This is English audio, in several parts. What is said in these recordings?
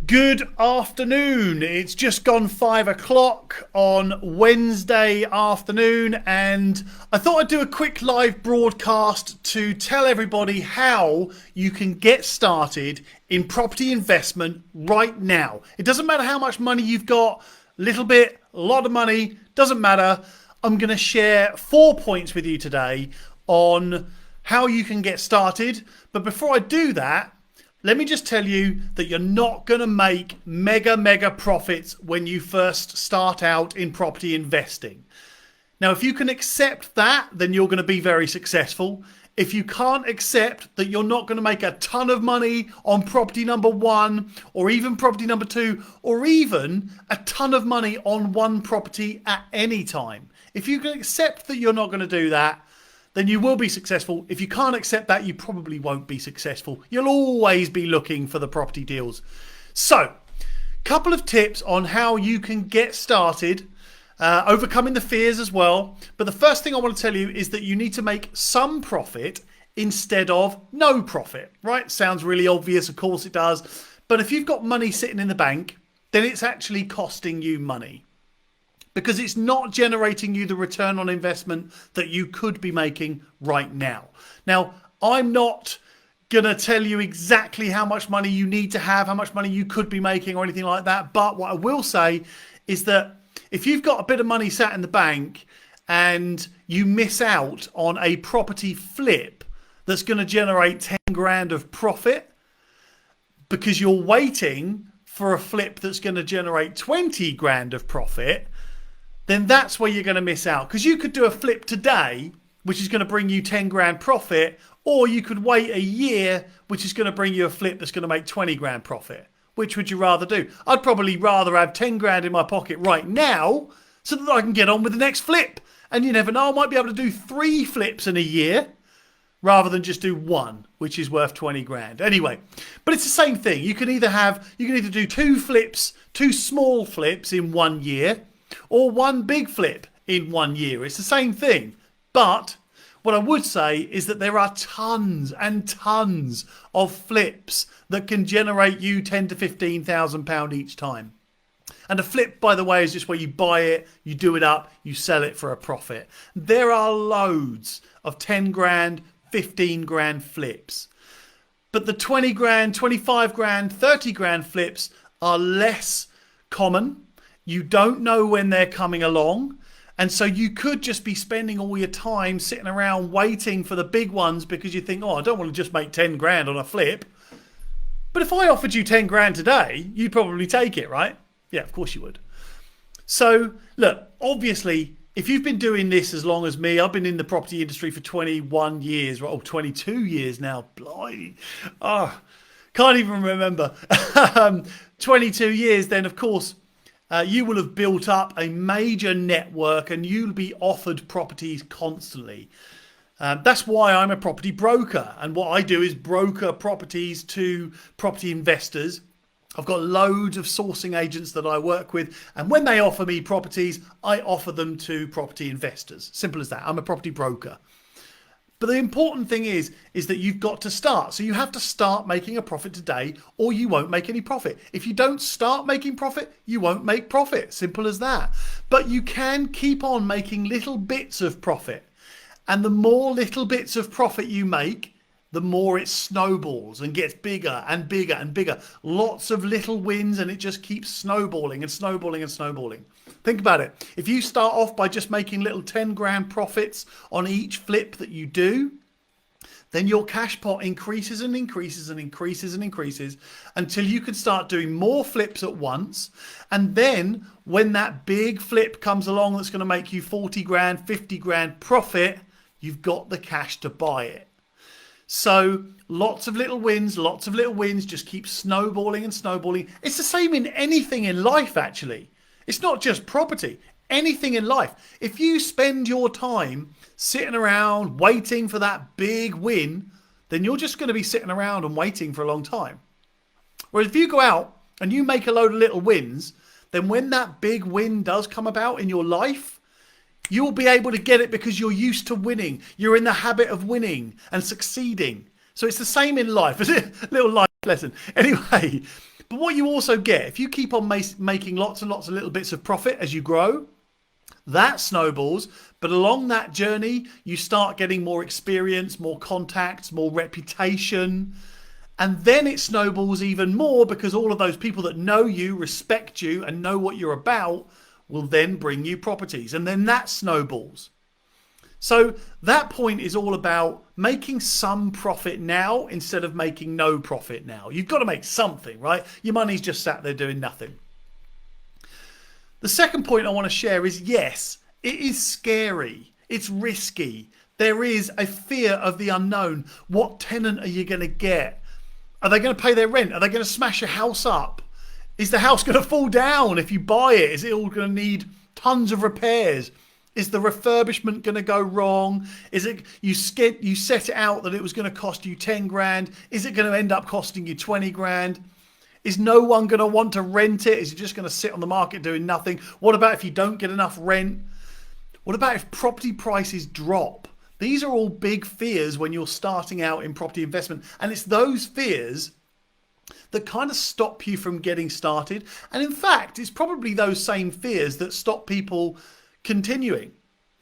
Good afternoon. It's just gone 5 o'clock on Wednesday afternoon, and I thought I'd do a quick live broadcast to tell everybody how you can get started in property investment right now. It doesn't matter how much money you've got, little bit, a lot of money, doesn't matter. I'm going to share 4 points with you today on how you can get started. But before I do that, let me just tell you that you're not going to make mega profits when you first start out in property investing. Now, if you can accept that, then you're going to be very successful. If you can't accept that you're not going to make a ton of money on property number one, or even property number two, or even a ton of money on one property at any time, if you can accept that you're not going to do that, then you will be successful. If you can't accept that, you probably won't be successful. You'll always be looking for the property deals. So, couple of tips on how you can get started, overcoming the fears as well. But the first thing I want to tell you is that you need to make some profit instead of no profit, right? Sounds really obvious, of course it does. But if you've got money sitting in the bank, then it's actually costing you money, because it's not generating you the return on investment that you could be making right now. Now, I'm not going to tell you exactly how much money you need to have, how much money you could be making or anything like that. But what I will say is that if you've got a bit of money sat in the bank and you miss out on a property flip that's going to generate 10 grand of profit because you're waiting for a flip that's going to generate 20 grand of profit, then that's where you're going to miss out. Because you could do a flip today, which is going to bring you 10 grand profit, or you could wait a year, which is going to bring you a flip that's going to make 20 grand profit. Which would you rather do? I'd probably rather have 10 grand in my pocket right now so that I can get on with the next flip. And you never know, I might be able to do 3 flips in a year rather than just do one, which is worth 20 grand. Anyway, but it's the same thing. You can either do 2 flips, 2 small flips in 1 year, or 1 big flip in 1 year. It's the same thing. But what I would say is that there are tons and tons of flips that can generate you £10,000 to £15,000 each time. And a flip, by the way, is just where you buy it, you do it up, you sell it for a profit. There are loads of 10 grand, 15 grand flips. But the 20 grand, 25 grand, 30 grand flips are less common. You don't know when they're coming along. And so you could just be spending all your time sitting around waiting for the big ones because you think, oh, I don't want to just make 10 grand on a flip. But if I offered you 10 grand today, you'd probably take it, right? Yeah, of course you would. So look, obviously, if you've been doing this as long as me, I've been in the property industry for 21 years, or 22 years now. Blimey. Oh, can't even remember. 22 years, then of course, you will have built up a major network and you'll be offered properties constantly. That's why I'm a property broker. And what I do is broker properties to property investors. I've got loads of sourcing agents that I work with. And when they offer me properties, I offer them to property investors. Simple as that. I'm a property broker. But the important thing is that you've got to start. So you have to start making a profit today or you won't make any profit. If you don't start making profit, you won't make profit. Simple as that. But you can keep on making little bits of profit. And the more little bits of profit you make, the more it snowballs and gets bigger and bigger and bigger. Lots of little wins and it just keeps snowballing and snowballing and snowballing. Think about it. If you start off by just making little 10 grand profits on each flip that you do, then your cash pot increases and increases and increases and increases until you can start doing more flips at once. And then when that big flip comes along that's going to make you 40 grand, 50 grand profit, you've got the cash to buy it. So lots of little wins, just keep snowballing and snowballing. It's the same in anything in life, actually. It's not just property, anything in life. If you spend your time sitting around waiting for that big win, then you're just going to be sitting around and waiting for a long time. Whereas if you go out and you make a load of little wins, then when that big win does come about in your life, you'll be able to get it because you're used to winning. You're in the habit of winning and succeeding. So it's the same in life. It's a little life lesson. Anyway, But what you also get, if you keep on making lots and lots of little bits of profit as you grow, that snowballs. But along that journey, you start getting more experience, more contacts, more reputation. And then it snowballs even more because all of those people that know you, respect you, and know what you're about will then bring you properties. And then that snowballs. So that point is all about making some profit now instead of making no profit now. You've got to make something, right? Your money's just sat there doing nothing. The second point I want to share is, yes, it is scary. It's risky. There is a fear of the unknown. What tenant are you going to get? Are they going to pay their rent? Are they going to smash your house up? Is the house going to fall down if you buy it? Is it all going to need tons of repairs? Is the refurbishment going to go wrong? Is it you set it out that it was going to cost you 10 grand? Is it going to end up costing you 20 grand? Is no one going to want to rent it? Is it just going to sit on the market doing nothing? What about if you don't get enough rent? What about if property prices drop? These are all big fears when you're starting out in property investment. And it's those fears that kind of stop you from getting started. And in fact, it's probably those same fears that stop people continuing.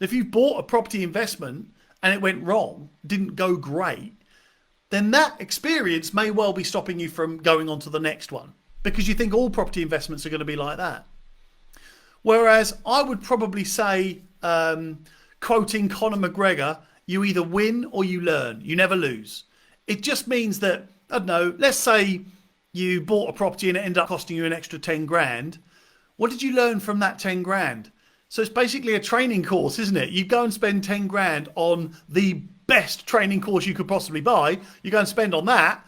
If you bought a property investment and it went wrong, didn't go great, then that experience may well be stopping you from going on to the next one because you think all property investments are going to be like that. Whereas I would probably say, quoting Conor McGregor, you either win or you learn. You never lose. It just means that, I don't know, let's say you bought a property and it ended up costing you an extra 10 grand. What did you learn from that 10 grand? So it's basically a training course, isn't it? You go and spend 10 grand on the best training course you could possibly buy. You go and spend on that.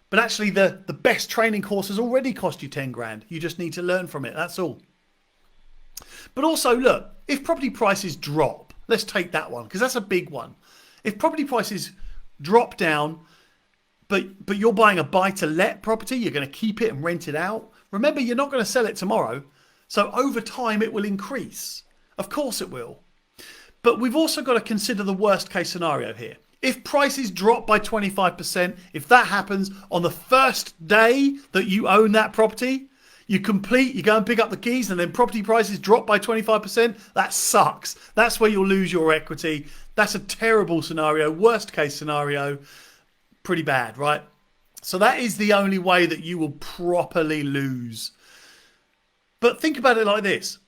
But actually the best training course has already cost you 10 grand. You just need to learn from it. That's all. But also, look, if property prices drop, let's take that one because that's a big one. If property prices drop down, but you're buying a buy-to-let property, you're going to keep it and rent it out. Remember, you're not going to sell it tomorrow. So over time, it will increase. Of course it will. But we've also got to consider the worst case scenario here. If prices drop by 25%, if that happens on the first day that you own that property, you go and pick up the keys and then property prices drop by 25%, that sucks. That's where you'll lose your equity. That's a terrible scenario, worst case scenario, pretty bad, right? So that is the only way that you will properly lose. But think about it like this.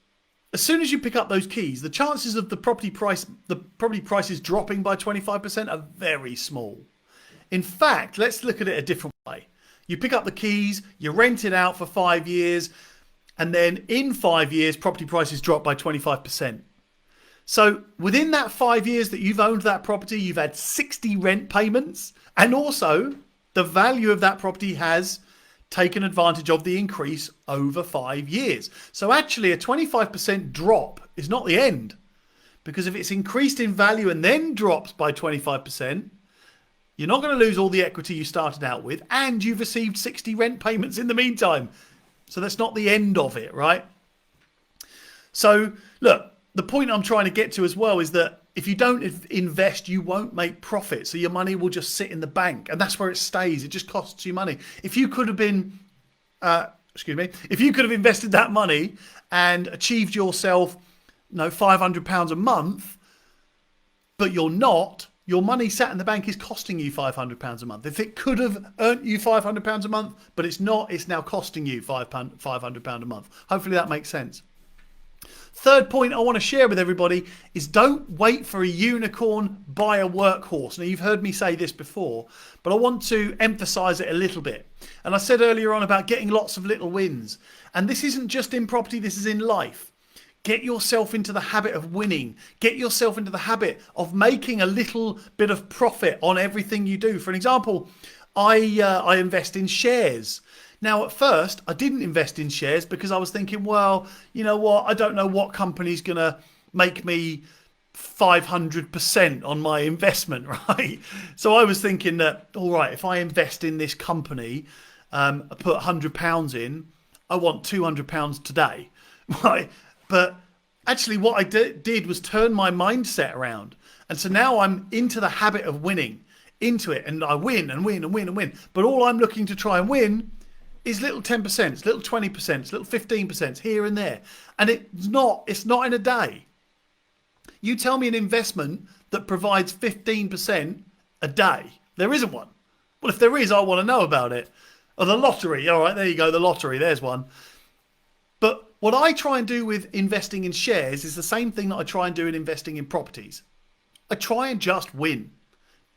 As soon as you pick up those keys, the chances of the property prices dropping by 25% are very small. In fact, let's look at it a different way. You pick up the keys, you rent it out for 5 years, and then in 5 years, property prices drop by 25%. So within that 5 years that you've owned that property, you've had 60 rent payments, and also the value of that property has taken advantage of the increase over 5 years. So actually a 25% drop is not the end, because if it's increased in value and then drops by 25%, you're not going to lose all the equity you started out with, and you've received 60 rent payments in the meantime. So that's not the end of it, right? So look, the point I'm trying to get to as well is that if you don't invest, you won't make profit. So your money will just sit in the bank, and that's where it stays. It just costs you money. If you could have been, if you could have invested that money and achieved yourself, £500 a month, but you're not, your money sat in the bank is costing you £500 a month. If it could have earned you £500 a month, but it's not, it's now costing you £500 a month. Hopefully that makes sense. Third point I want to share with everybody is don't wait for a unicorn, buy a workhorse. Now, you've heard me say this before, but I want to emphasize it a little bit. And I said earlier on about getting lots of little wins. And this isn't just in property, this is in life. Get yourself into the habit of winning. Get yourself into the habit of making a little bit of profit on everything you do. For an example, I invest in shares. Now, at first, I didn't invest in shares because I was thinking, well, you know what? I don't know what company's going to make me 500% on my investment, right? So I was thinking that, all right, if I invest in this company, I put £100 in, I want £200 today, right? But actually what I did was turn my mindset around. And so now I'm into the habit of winning, into it, and I win and win and win and win. But all I'm looking to try and win is little 10%, it's little 20%, it's little 15% here and there. And it's not in a day. You tell me an investment that provides 15% a day. There isn't one. Well, if there is, I want to know about it. Or the lottery. All right, there you go. The lottery. There's one. But what I try and do with investing in shares is the same thing that I try and do in investing in properties. I try and just win.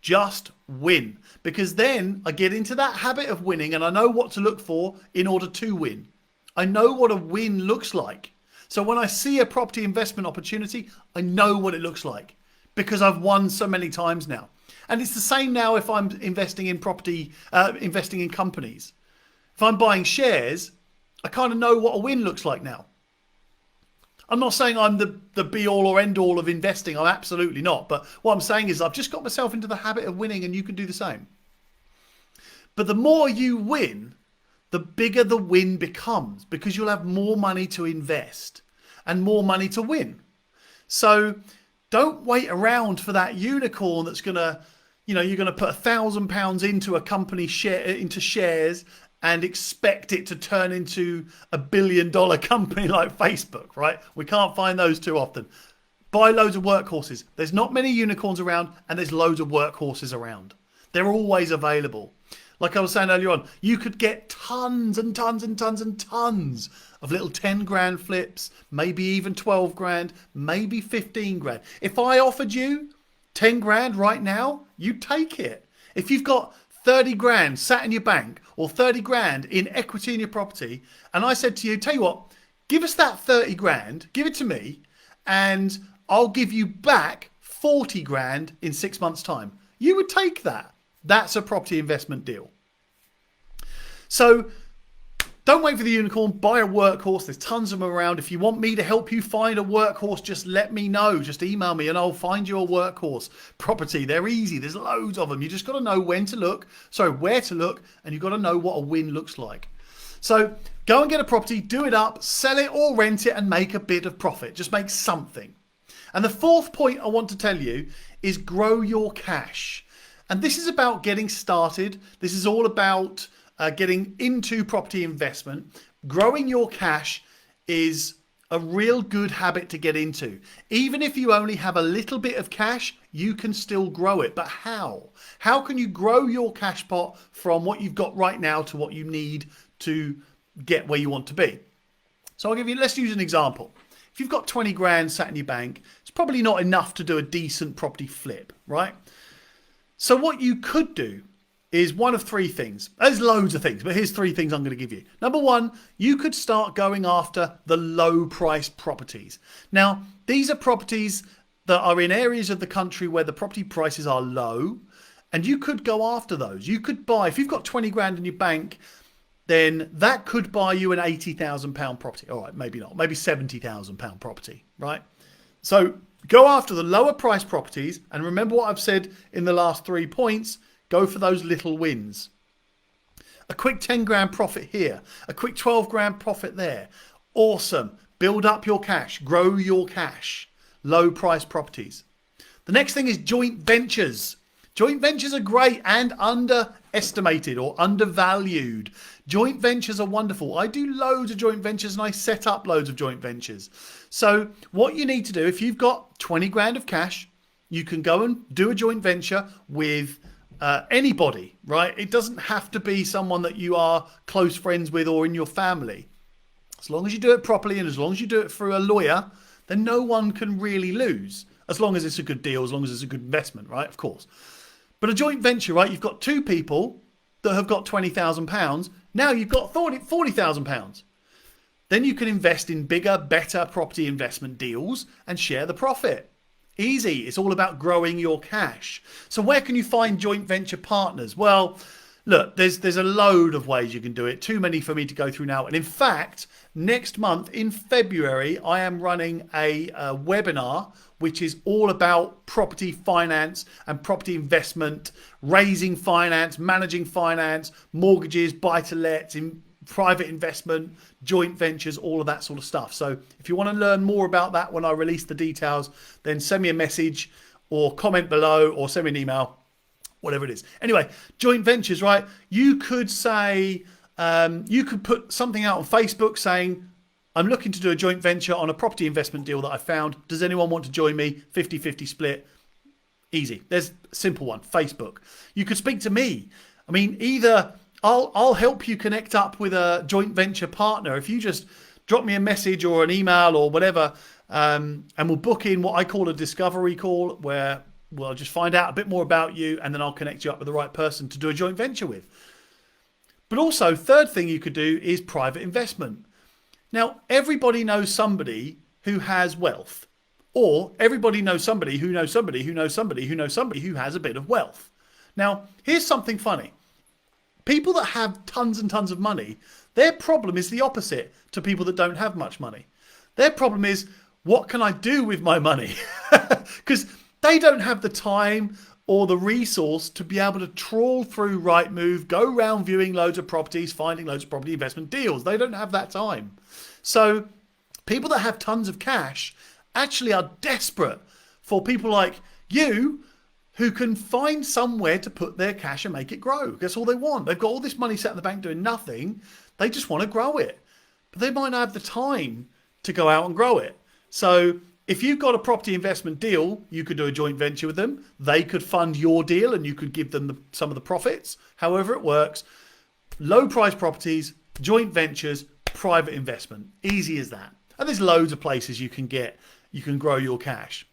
Just win. Because then I get into that habit of winning and I know what to look for in order to win. I know what a win looks like. So when I see a property investment opportunity, I know what it looks like because I've won so many times now. And it's the same now if I'm investing in property, investing in companies. If I'm buying shares, I kind of know what a win looks like now. I'm not saying I'm the be all or end all of investing. I'm absolutely not. But what I'm saying is I've just got myself into the habit of winning and you can do the same. But the more you win, the bigger the win becomes because you'll have more money to invest and more money to win. So don't wait around for that unicorn that's going to, you're going to put £1,000 into a company share, into shares and expect it to turn into $1 billion company like Facebook, right? We can't find those too often. Buy loads of workhorses. There's not many unicorns around and there's loads of workhorses around. They're always available. Like I was saying earlier on, you could get tons and tons and tons and tons of little 10 grand flips, maybe even 12 grand, maybe 15 grand. If I offered you 10 grand right now, you'd take it. If you've got 30 grand sat in your bank or 30 grand in equity in your property, and I said to you, tell you what, give us that 30 grand, give it to me, and I'll give you back 40 grand in 6 months' time. You would take that. That's a property investment deal. So don't wait for the unicorn. Buy a workhorse. There's tons of them around. If you want me to help you find a workhorse, just let me know. Just email me and I'll find you a workhorse property. They're easy. There's loads of them. You just got to know where to look, and you've got to know what a win looks like. So go and get a property, do it up, sell it or rent it and make a bit of profit. Just make something. And the fourth point I want to tell you is grow your cash. And this is about getting started. This is all about getting into property investment. Growing your cash is a real good habit to get into. Even if you only have a little bit of cash, you can still grow it. But how? How can you grow your cash pot from what you've got right now to what you need to get where you want to be? So let's use an example. If you've got 20 grand sat in your bank, it's probably not enough to do a decent property flip, right? So what you could do is one of three things. There's loads of things, but here's three things I'm going to give you. Number one, you could start going after the low price properties. Now, these are properties that are in areas of the country where the property prices are low, and you could go after those. You could buy, if you've got 20 grand in your bank, then that could buy you an £80,000 property. All right, maybe not, maybe £70,000 property, right? So go after the lower price properties, and remember what I've said in the last 3 points. Go for those little wins. A quick 10 grand profit here, a quick 12 grand profit there. Awesome. Build up your cash, grow your cash. Low price properties. The next thing is joint ventures. Joint ventures are great and underestimated or undervalued. Joint ventures are wonderful. I do loads of joint ventures and I set up loads of joint ventures. So what you need to do, if you've got 20 grand of cash, you can go and do a joint venture with anybody, right? It doesn't have to be someone that you are close friends with or in your family. As long as you do it properly and as long as you do it through a lawyer, then no one can really lose. As long as it's a good deal, as long as it's a good investment, right? Of course. But a joint venture, right? You've got two people that have got £20,000. Now you've got £40,000. Then you can invest in bigger, better property investment deals and share the profit. Easy. It's all about growing your cash. So where can you find joint venture partners? Well, look, there's a load of ways you can do it. Too many for me to go through now. And in fact, next month in February, I am running a webinar which is all about property finance and property investment, raising finance, managing finance, mortgages, buy-to-lets, in private investment, joint ventures, all of that sort of stuff. So if you want to learn more about that when I release the details, then send me a message or comment below or send me an email, whatever it is. Anyway, joint ventures, right? You could say, You could put something out on Facebook saying, I'm looking to do a joint venture on a property investment deal that I found. Does anyone want to join me? 50-50 split. Easy. There's a simple one. Facebook. You could speak to me. I mean, either I'll help you connect up with a joint venture partner. If you just drop me a message or an email or whatever, and we'll book in what I call a discovery call, where we'll just find out a bit more about you, and then I'll connect you up with the right person to do a joint venture with. But also, third thing you could do is private investment. Now, everybody knows somebody who has wealth, or everybody knows somebody who knows somebody who knows somebody who knows somebody who has a bit of wealth. Now, here's something funny. People that have tons and tons of money, their problem is the opposite to people that don't have much money. Their problem is, what can I do with my money? Because they don't have the time or the resource to be able to trawl through Rightmove, go around viewing loads of properties, finding loads of property investment deals. They don't have that time. So people that have tons of cash actually are desperate for people like you who can find somewhere to put their cash and make it grow. That's all they want. They've got all this money sat in the bank doing nothing. They just want to grow it. But they might not have the time to go out and grow it. So if you've got a property investment deal, you could do a joint venture with them. They could fund your deal and you could give them some of the profits. However it works. Low price properties, joint ventures, private investment. Easy as that. And there's loads of places you can grow your cash.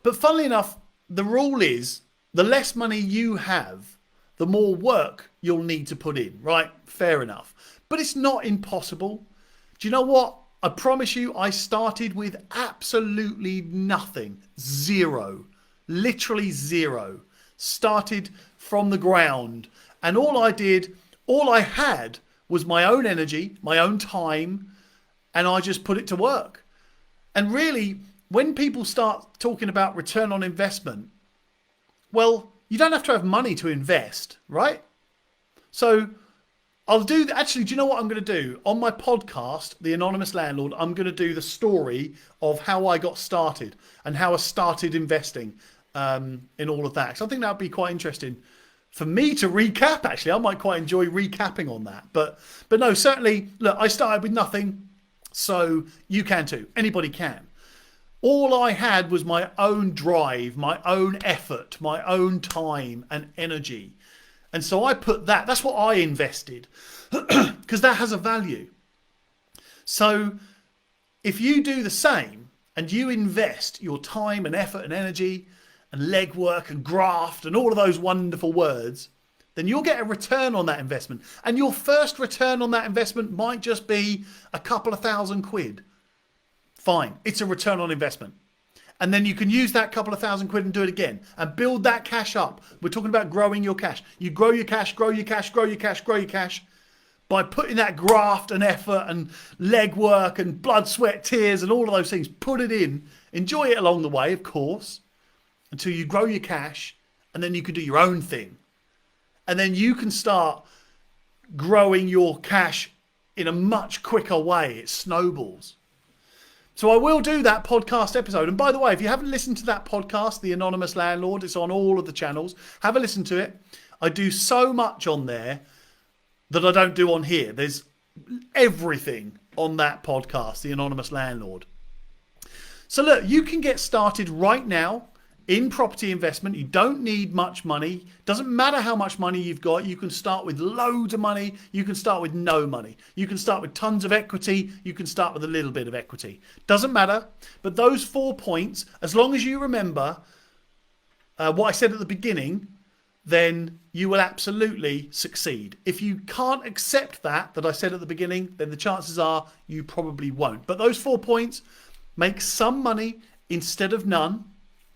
But funnily enough, the rule is the less money you have, the more work you'll need to put in, right? Fair enough. But it's not impossible. Do you know what? I promise you, I started with absolutely nothing. Zero. Literally zero. Started from the ground. And all I had was my own energy, my own time, and I just put it to work. And really, when people start talking about return on investment, well, you don't have to have money to invest, right? So actually, do you know what I'm going to do? On my podcast, The Anonymous Landlord, I'm going to do the story of how I got started and how I started investing in all of that. So I think that would be quite interesting for me to recap, actually. I might quite enjoy recapping on that. But no, certainly, look, I started with nothing, so you can too. Anybody can. All I had was my own drive, my own effort, my own time and energy. And so I put that's what I invested, because that has a value. So if you do the same and you invest your time and effort and energy and legwork and graft and all of those wonderful words, then you'll get a return on that investment. And your first return on that investment might just be a couple of £1,000. Fine, it's a return on investment. And then you can use that couple of £1,000 and do it again and build that cash up. We're talking about growing your cash. You grow your cash, grow your cash, grow your cash, grow your cash by putting that graft and effort and legwork and blood, sweat, tears and all of those things. Put it in. Enjoy it along the way, of course, until you grow your cash, and then you can do your own thing. And then you can start growing your cash in a much quicker way. It snowballs. So I will do that podcast episode. And by the way, if you haven't listened to that podcast, The Anonymous Landlord, it's on all of the channels. Have a listen to it. I do so much on there that I don't do on here. There's everything on that podcast, The Anonymous Landlord. So look, you can get started right now in property investment. You don't need much money. Doesn't matter how much money you've got. You can start with loads of money. You can start with no money. You can start with tons of equity. You can start with a little bit of equity. Doesn't matter. But those 4 points, as long as you remember what I said at the beginning, then you will absolutely succeed. If you can't accept that I said at the beginning, then the chances are you probably won't. But those 4 points: make some money instead of none.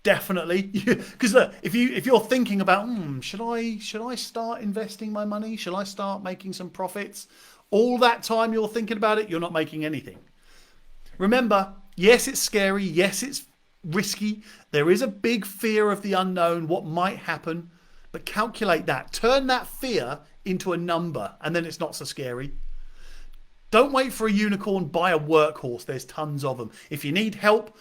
Definitely, because look, if you're thinking about should I start investing my money? Should I start making some profits? All that time you're thinking about it, you're not making anything. Remember, yes, it's scary. Yes, it's risky. There is a big fear of the unknown, what might happen, but calculate that. Turn that fear into a number, and then it's not so scary. Don't wait for a unicorn. Buy a workhorse. There's tons of them. If you need help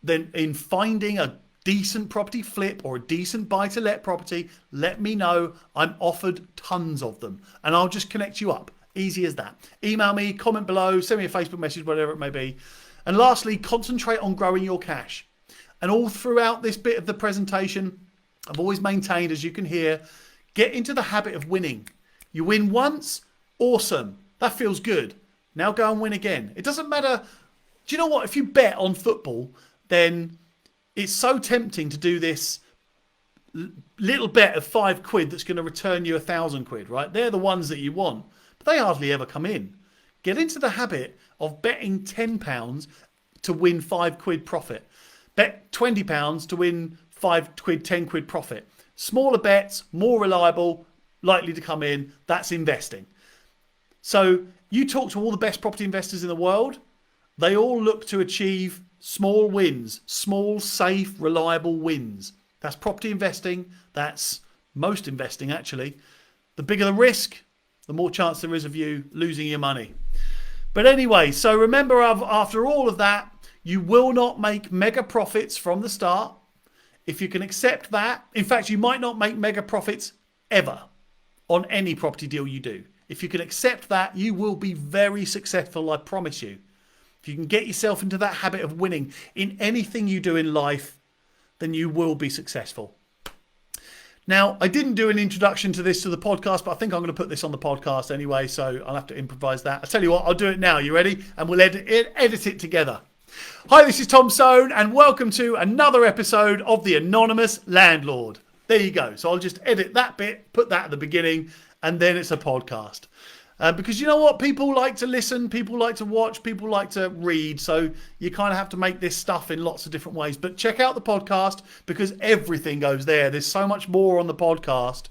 then in finding a decent property flip or a decent buy-to-let property, let me know. I'm offered tons of them and I'll just connect you up. Easy as that. Email me, comment below, send me a Facebook message, whatever it may be. And lastly, concentrate on growing your cash. And all throughout this bit of the presentation, I've always maintained, as you can hear, get into the habit of winning. You win once, awesome. That feels good. Now go and win again. It doesn't matter. Do you know what? If you bet on football, then it's so tempting to do this little bet of £5 that's going to return you £1,000, right? They're the ones that you want, but they hardly ever come in. Get into the habit of betting £10 to win £5 profit. Bet £20 to win £5, £10 profit. Smaller bets, more reliable, likely to come in. That's investing. So you talk to all the best property investors in the world. They all look to achieve small wins, small, safe, reliable wins. That's property investing. That's most investing, actually. The bigger the risk, the more chance there is of you losing your money. But anyway, so remember, after all of that, you will not make mega profits from the start. If you can accept that, in fact, you might not make mega profits ever on any property deal you do. If you can accept that, you will be very successful, I promise you. If you can get yourself into that habit of winning in anything you do in life, then you will be successful. Now, I didn't do an introduction to the podcast, but I think I'm going to put this on the podcast anyway, so I'll have to improvise that. I'll tell you what, I'll do it now. You ready? And we'll edit it together. Hi, this is Tom Soane, and welcome to another episode of The Anonymous Landlord. There you go. So I'll just edit that bit, put that at the beginning, and then it's a podcast. Because you know what? People like to listen, people like to watch, people like to read. So you kind of have to make this stuff in lots of different ways. But check out the podcast because everything goes there. There's so much more on the podcast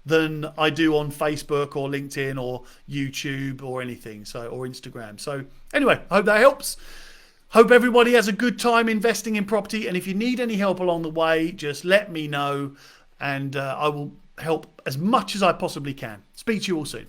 than I do on Facebook or LinkedIn or YouTube or anything, or Instagram. So anyway, I hope that helps. Hope everybody has a good time investing in property. And if you need any help along the way, just let me know and I will help as much as I possibly can. Speak to you all soon.